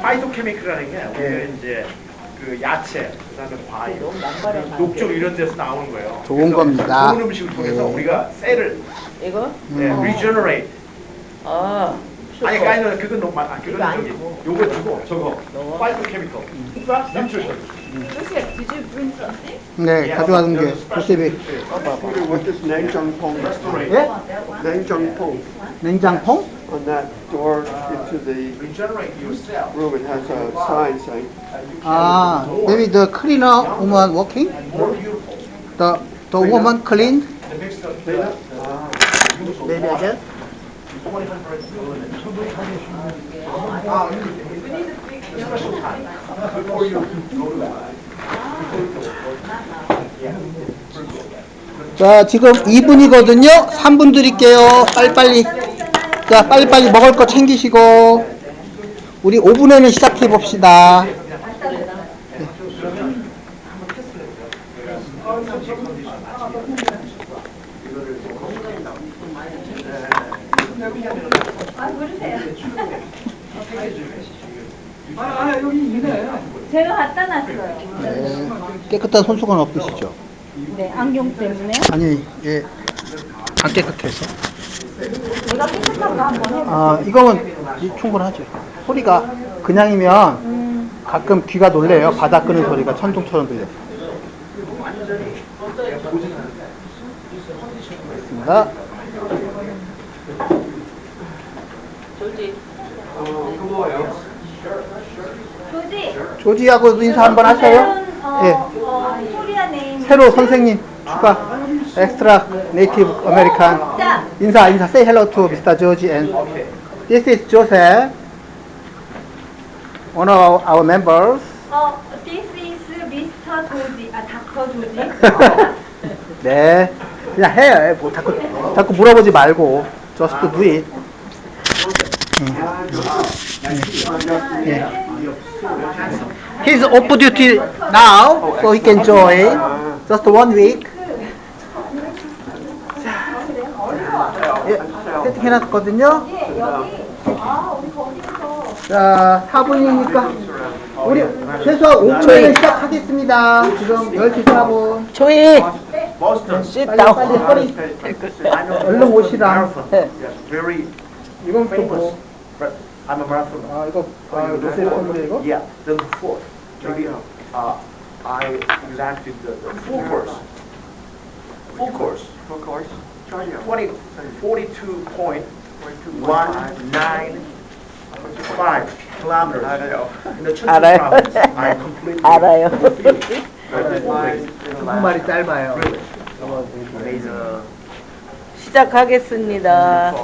파이토케미컬이라는 게 우리가 이제 그 야채, 그다음에 과일, 녹종 이런 데서 나오는 거예요. 좋은 겁니다. 좋은 음식을 통해서 우리가 셀을 이거? regenerate. 아, 아니, 슈퍼. 아니, 그건 너무 많아. 이거 그건 저기 아니고. 요거 주고 저거 요거? 파이토케미컬, nutrition. Joseph, did you bring something? 네, 가져가는 게 조셉이. Peter, what does Nanjangpong 예? Nanjangpong 냉장통? on that door into the Regenerate yourself. room? It has a sign saying. 아, maybe the cleaner woman working? More beautiful. The woman cleaned? The mix of Cleaner? Maybe I guess. 2100 special time before you go to bed. 자, 지금 2분이거든요. 3분 드릴게요. 빨리빨리. 자, 빨리빨리 먹을 거 챙기시고. 우리 5분에는 시작해 봅시다. 제가 갖다 놨어요. 네, 깨끗한 손수건 없으시죠? 네, 안경 때문에. 아니, 예, 안 깨끗해서. 내가 깨끗한 거 한번 해볼게요. 아, 이거면 충분하죠. 소리가 그냥이면 가끔 귀가 놀래요. 바닥 끄는 소리가 천둥처럼 들려요. 있습니다. 조지. 조지. 조지하고 인사 한번 하셔요. 예. 코리아 네임. 새로 선생님 추가. 엑스트라 네이티브 아메리칸. 인사. Say hello to Mr. George and this is Joseph. One of our members. This is Mr. 조지. 닥터 조지. 네. 그냥 해요. 뭐 자꾸 물어보지 말고. Just do it. He's off duty now, so he can join. Just 1 week. 예, 세팅해놨거든요. 자, 4분이니까 우리 최소한 5분에 시작하겠습니다. 지금 10시 4분. 조이. Boston. 빨리 허리. 얼른 오시라. Very 이건 또 famous. 뭐? But I'm a marathoner. 아, 이거 요새 선물이 이거? Yeah, the fourth. Maybe I exacted the full course. Full course. Full course. 42.195 kilometers in the Chungcheong 알아요. province. I completely 알아요. 한국말이 짧아요. amazing. 시작하겠습니다.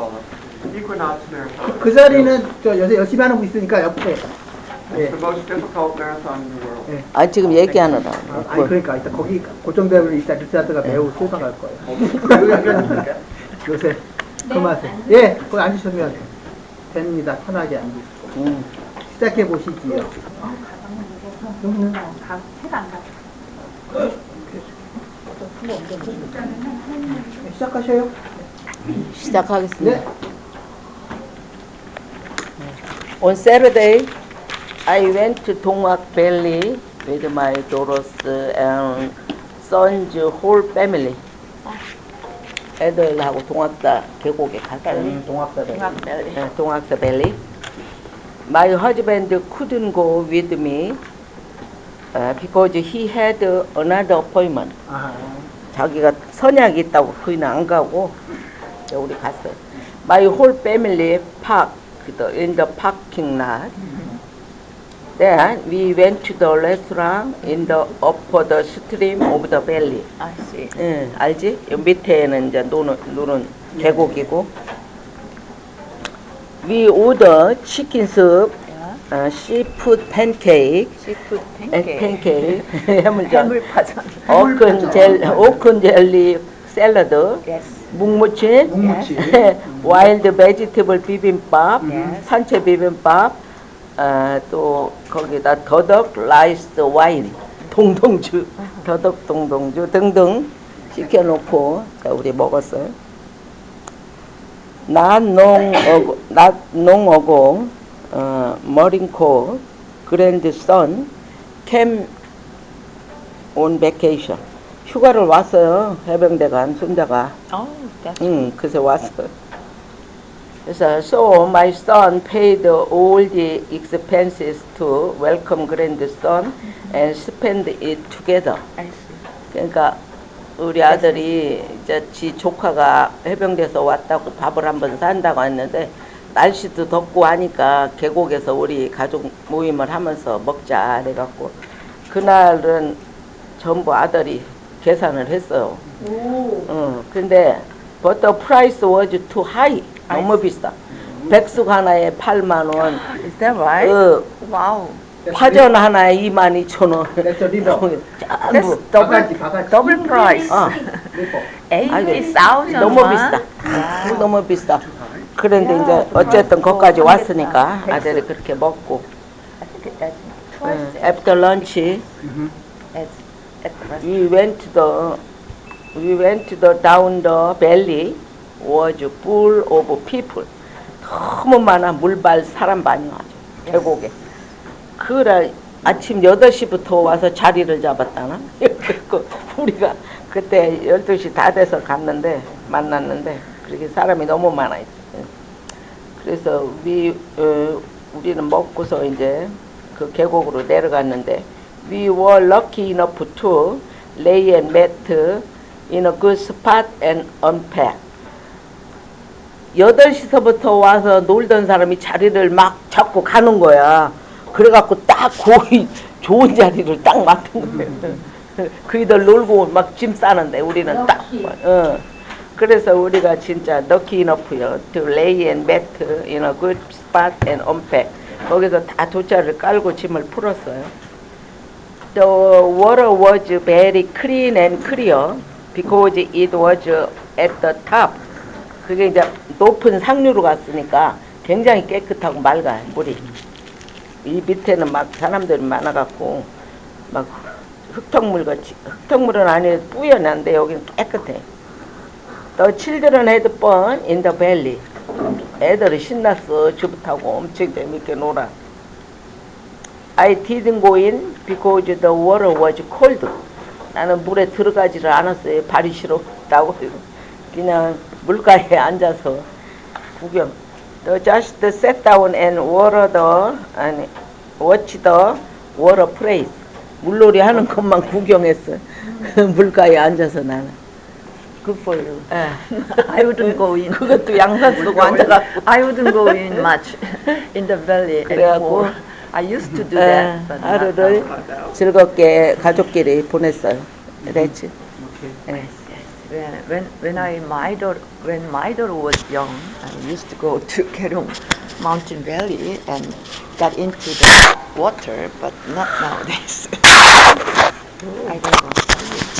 Equinox Marathon. 그 자리는 저 요새 열심히 하는 분 있으니까 옆에. 예. The most difficult marathon in the world. 예. 아, 지금 얘기하느라. 아니 그러니까 일단 거기 고정되면 일단 리차드가 매우 실망할 거예요. 요새 그 맛에. 예, 거기 앉으시면 됩니다. 편하게 앉으시고. 시작해 보시지요. 여기는 다 해가 안 가. 시작하셔요. 시작하겠습니다. 네. On Saturday, I went to Dongak Valley with my daughters and sons whole family. 애들하고 동학사 계곡에 갔어요. 동학사 밸리. My husband couldn't go with me because he had another appointment. 자기가 선약이 있다고 그이는 안 가고 우리 갔어요. My whole family parked in the parking lot. Then we went to the restaurant in the upper the stream of the valley. I see. 응, 알지? 요 밑에는 이제 노는 계곡이고. We ordered chicken soup, seafood pancake, pancake, 해물파전. 오큰 젤리 샐러드, Yes. 묵무침, wild vegetable 비빔밥, 산채 비빔밥, 또 거기다 더덕 라이스 와인, 동동주, 더덕 동동주 등등 시켜놓고 자, 우리 먹었어요. 낮 농어공 Marine Corps grandson came on vacation. 휴가를 왔어요. 해병대 간 손자가. Oh, that's good. 그래서 왔어. 그래서 so my son paid all the expenses to welcome grandson and spend it together. I see. 그러니까 우리 아들이 이제 지 조카가 해병대에서 왔다고 밥을 한번 산다고 했는데 날씨도 덥고 하니까 계곡에서 우리 가족 모임을 하면서 먹자 그래갖고 그날은 전부 아들이 계산을 했어요. 근데 but the price was too high. 너무 비싸. 백숙 하나에 8만 원. Is that right? Wow. 파전 하나에 22,000원. That's a river. That's 전부 double price. river. 80,000 너무 won? 비싸. Wow. 너무 비싸. 그런데 이제 어쨌든 거기까지 왔으니까 아들이 그렇게 먹고. I think that's After lunch, at the restaurant. we went to the down the valley was full of people. 너무 많아. 물발 사람 많이 와죠. 계곡에. 그래 아침 8시부터 와서 자리를 잡았다나? 그리고 우리가 그때 12시 다 돼서 갔는데 만났는데 그렇게 사람이 너무 많아요. 그래서 우리는 먹고서 이제 그 계곡으로 내려갔는데 we were lucky enough to lay and mat in a good spot and unpack. 8시서부터 와서 놀던 사람이 자리를 막 잡고 가는 거야. 그래갖고 딱 거기 좋은 자리를 딱 맡은 거예요. 그이들 놀고 막 짐 싸는데 우리는 딱. 그래서 우리가 진짜 lucky enough요. To lay and mat in a good spot and unpack. 거기서 다 돗자리를 깔고 짐을 풀었어요. The water was very clean and clear because it was at the top. 그게 이제 높은 상류로 갔으니까 굉장히 깨끗하고 맑아요, 물이. 이 밑에는 막 사람들이 많아갖고 막 흙탕물같이, 흙탕물은 아니고 뿌연한데 여기는 깨끗해. The children had fun in the valley. 애들이 신났어. 줍 타고 엄청 재밌게 놀아. I didn't go in because the water was cold. 나는 물에 들어가지를 않았어요. 발이 시렵다고. 그냥 물가에 앉아서 구경. Just sat down and watch the water play. 물놀이 하는 것만 구경했어. 물가에 앉아서 나는. Good for you. I wouldn't go in. 그것도 양산 쓰고 앉아갖고. I wouldn't go in much in the valley 그래갖고 anymore. I used to do that, but not 하루를 now. 즐겁게 가족끼리 보냈어요. 그랬지. Okay. When my daughter was young, I used to go to Kerong Mountain Valley and got into the water, but not nowadays. I don't go.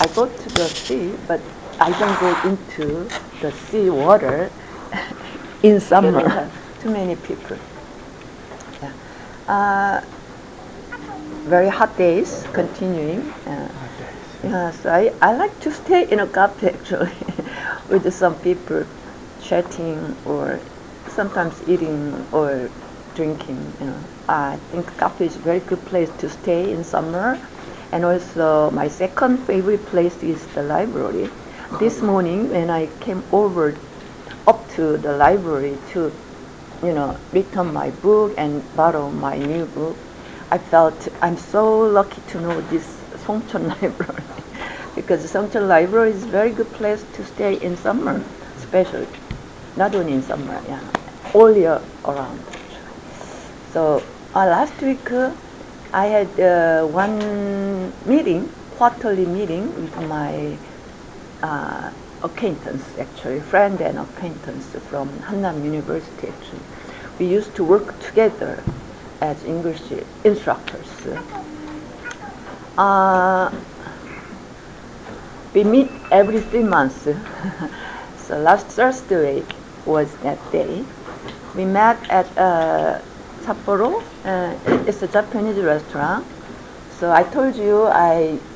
I go to the sea, but I don't go into the sea water in summer. Too many people. Yeah. Very hot days continuing. So I like to stay in a cafe actually with some people chatting or sometimes eating or drinking. I think cafe is a very good place to stay in summer. And also my second favorite place is the library. This morning when I came over up to the library to return my book and borrow my new book, I felt I'm so lucky to know this Songchon Library because Songchon Library is a very good place to stay in summer, especially. Not only in summer, yeah, all year around. So last week I had one meeting, quarterly meeting with my acquaintance, actually, friend and acquaintance from Hannam University, actually. We used to work together as English instructors. We meet every 3 months. So last Thursday was that day. We met at Sapporo. It's a Japanese restaurant. So I told you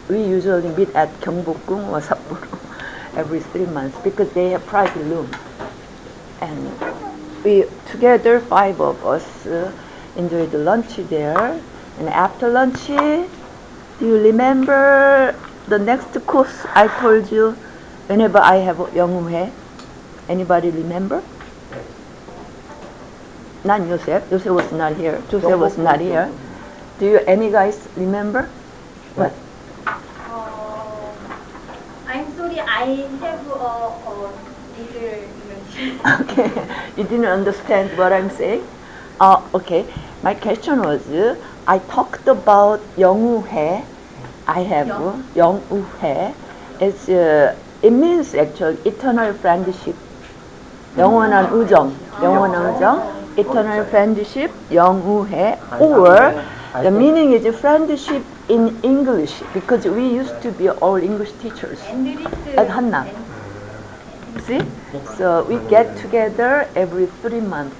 we usually meet at Gyeongbokgung or Sapporo every 3 months because they have private room. And we together, 5 of us, enjoyed the lunch there. And after lunch, do you remember the next course I told you whenever I have 영우회? Anybody remember? Not Joseph. Joseph was not here. Joseph was not here. Do you, any guys remember? What? I'm sorry, I have a little imagination. Okay, you didn't understand what I'm saying? Okay, my question was, I talked about 영우회. I have 영우회. It's, it means actually eternal friendship. 영원한 우정, 영원한 우정, eternal friendship, 영우회, or the meaning is friendship in English because we used to be all English teachers at Hannam. See? So we get together every 3 months.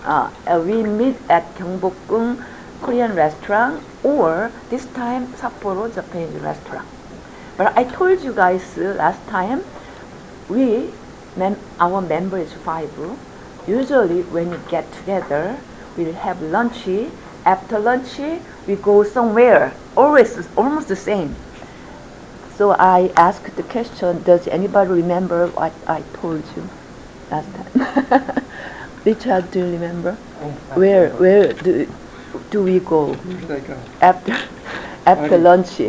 We meet at 경복궁 Korean restaurant or this time Sapporo Japanese restaurant. But I told you guys last time, our member is 5. Usually when we get together, we'll have lunch. After lunch, we go somewhere. Always almost the same. So I asked the question, does anybody remember what I told you last time? Richard, do you remember? Where do we go after lunch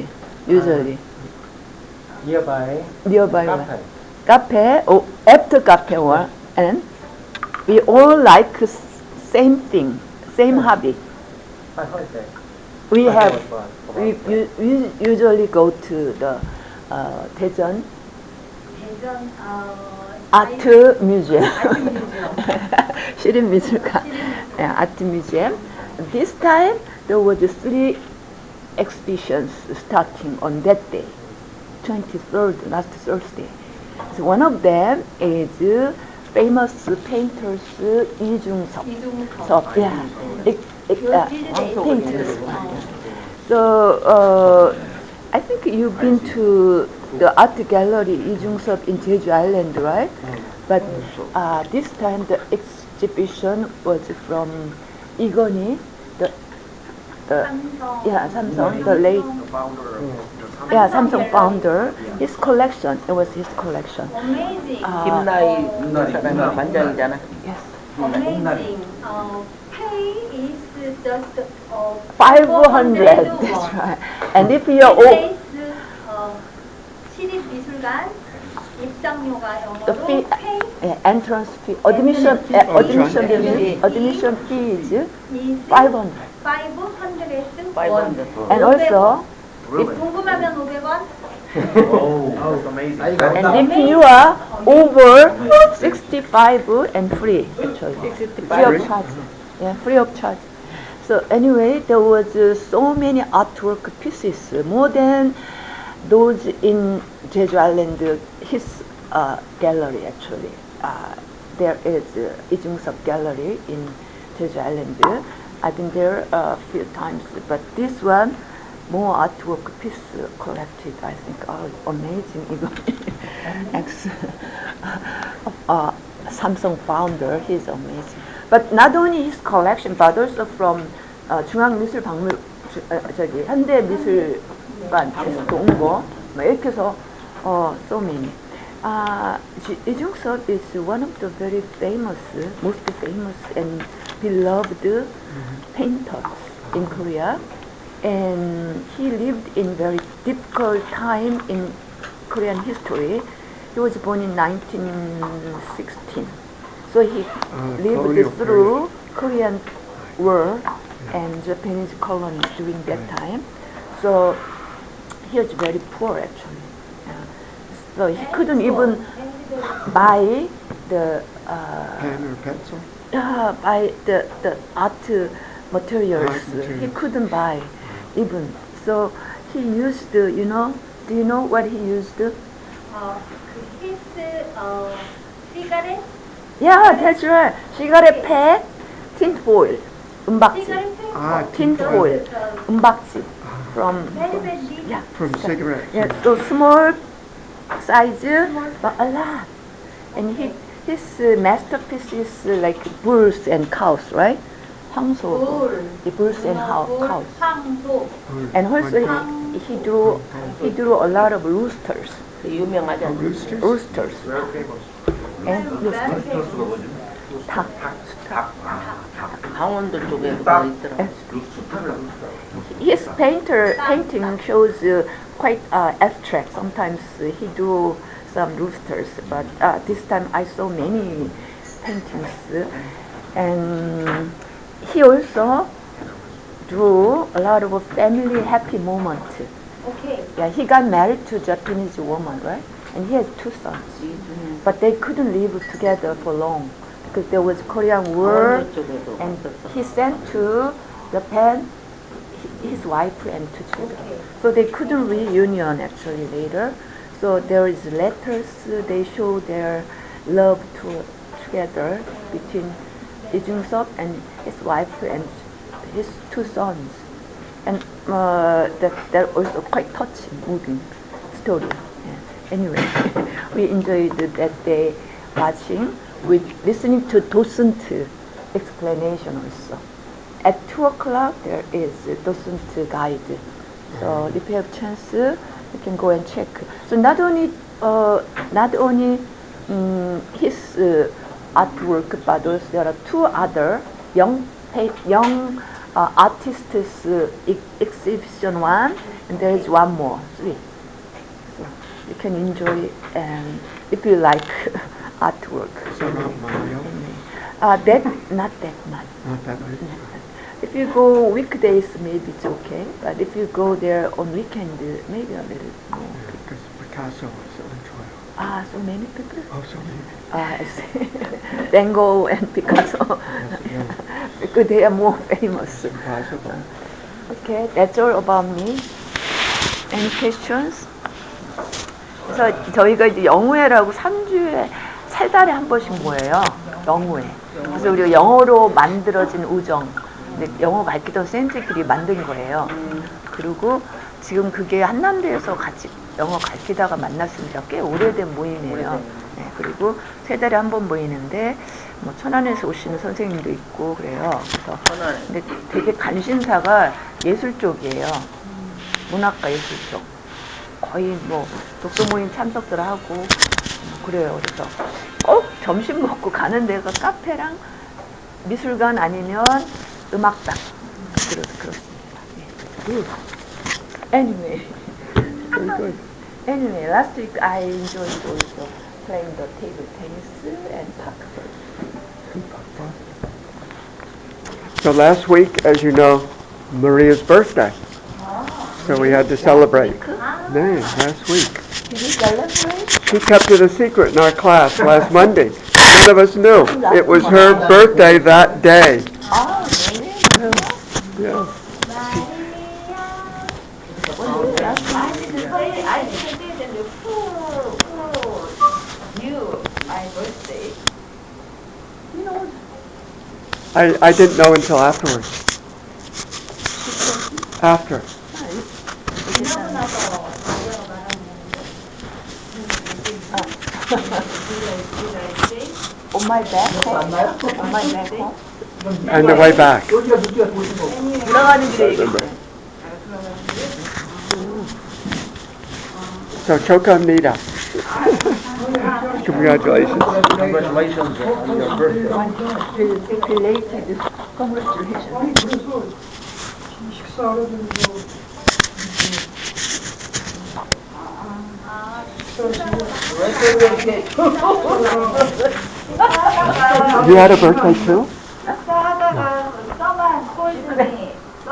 usually? Nearby cafe. Oh, after cafe one, and we all like same thing, same hobby. We usually go to the Daejeon Art Museum. 시립미술관. Yeah, Art Museum. This time there were 3 exhibitions starting on that day, 23rd, last Thursday. So one of them is famous painters 이중섭. Yeah, painters. So I think you've been to the art gallery 이중섭 in Jeju Island, right? But this time the exhibition was from 이건희, Samsung, the late, Samsung founder. His collection, it was his collection. Amazing. 김나희 사람이 관장이잖아. Yes. Amazing. Pay is just 500. That's right. And if you're all. 시립미술관 입장료가 the 영어로 fee, pay. entrance fee, admission fee is 500. 500. And also, 궁금하면 500원. Oh, amazing. and if you are over 65 and free, actually, free of charge. Yeah, free of charge. So anyway, there was so many artwork pieces, more than those in Jeju Island, his gallery actually. There is 이중섭 gallery in Jeju Island. I've been there a few times, but this one, more artwork piece collected, I think. Oh, amazing. Ex Samsung founder, he's amazing. But not only his collection, but also from 중앙미술박물, 현대미술관에서도 온 거, 이렇게 해서 so many. 이중섭 is one of the very famous, most famous and beloved painters in Korea. And he lived in very difficult time in Korean history. He was born in 1916. So he lived through Korean War and Japanese colony during that time. So he was very poor actually. So he couldn't even buy the pen or pencil? Buy the art materials. He couldn't buy even. So he used, do you know what he used? His cigarette. Yeah, that's right. cigarette pack, tin foil, 은박지. Tin foil, 은박지. From cigarettes. Yeah, so small size, but a lot. And his masterpiece is like bulls and cows, right? 황소. The bulls and cows. 황소. And also he drew a lot of roosters. 유명하지 않나? Roosters. Very famous. And 닭. 강원도 쪽에 그거 있더라고. His painting shows quite abstract. Sometimes he drew some roosters, but this time I saw many paintings, and he also drew a lot of family happy moments. Okay. Yeah, he got married to a Japanese woman, right? And he has 2 sons, but they couldn't live together for long because there was Korean War, and he sent to Japan his wife and 2 children. So they couldn't reunion actually later. So there is letters. They show their love together between Lee Jung-suk and his wife and his 2 sons. And that also quite touching, moving story. Yeah. Anyway, we enjoyed that day watching, with listening to docent explanation also. At 2 o'clock there is a docent guide. So if you have chance, you can go and check. So not only his artwork, but also there are 2 other young artists exhibition 1, and there is 1 more, 3. So you can enjoy, and if you like artwork. So not Mario? Not that much. Not that much. If you go weekdays, maybe it's okay. But if you go there on weekend, maybe a little more. Yeah, because Picasso was on trial. So many people? Oh, so many. I see. Van Gogh and Picasso. Because they are more famous. Impossible. Okay, that's all about me. Any questions? 그래서 저희가 이제 영우회라고 3주에 3달에 한 번씩 모여요. 영우회. 그래서 우리가 영어로 만들어진 우정. 영어 가르치던 쌤들끼리 만든 거예요. 그리고 지금 그게 한남대에서 같이 영어 가르치다가 만났습니다. 꽤 오래된 모임이에요. 네, 그리고 3달에 한 번 모이는데 뭐 천안에서 오시는 선생님도 있고 그래요. 그래서 근데 되게 관심사가 예술 쪽이에요. 문학과 예술 쪽. 거의 뭐 독서 모임 참석들 하고 그래요. 그래서 꼭 점심 먹고 가는 데가 카페랑 미술관 아니면 음악당. 그렇습니다. 네. Anyway, very good. Anyway, last week I enjoyed also playing the table tennis and pakball. So last week, as you know, Maria's birthday. So we had to celebrate. No, last week. Did you celebrate? She kept it a secret in our class last Monday. None of us knew. It was her birthday that day. Oh, really? Yeah. I didn't say that who knew my birthday. You know. I didn't know until afterwards. After. 지나고 나서 마리아가 말하는 On my back home. On my back home. On the way back. 들어가는 길에 얘기했어요. So chokamnida. Congratulations. Congratulations on your birthday. Belated congratulations. 아니 그래서 식사를 You had a birthday too? 식사하다가 서머 콜드니 그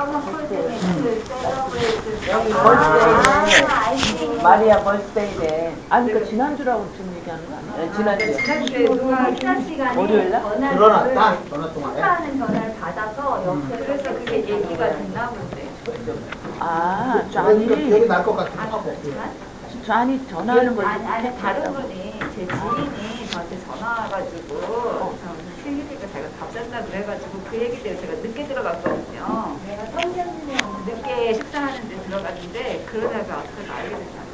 셀러브레이트 마리아 벌스데이네. 그러니까 지난주라고 지금 얘기하는 거 아니야? 지난주에 누가 식사 시간에 월요일날? 축하하는 전화를 받아서 옆에 그래서 그게 얘기가 됐나 본데. 기억이 날 것 같아. 좌니 전화하는 걸 아니 다른 분이 제 지인이 저한테 전화 와가지고 생일이니까 제가 밥 잔다 그래가지고 그 얘기 때문에 제가 늦게 들어갔거든요. 내가 늦게 식사하는데 들어갔는데 그러다가 어떻게 알게 됐다고.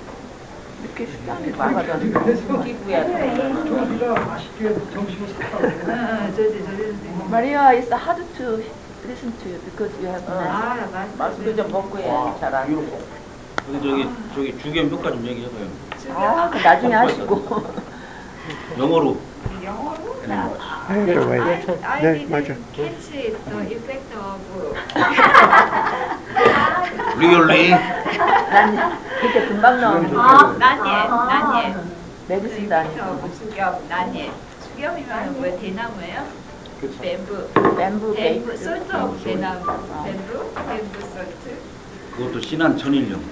늦게 식사하는 거 나가잖아. 기부야. 조지가 맛있게 점심을 사라고. 저지 선생님. Maria is hard to listen to you because you have 아, nice. 맞아. 마스크 좀 벗고 해야지 잘안 beautiful. 저기 주겸 효과 좀 얘기해봐요. 아, 그 나중에 하시고. 영어로. 영어로? I have to wait. I 네, didn't 맞아. catch the effect of Really? 난 그게 금방 나오는 난예. 메디슨 다니. 주겸, 난예. 주겸이면 뭐 대나무예요? 그쵸. 뱀부 베이크. 솔트 오브 대나무. 뱀부 솔트. 그것도 신한 천일염.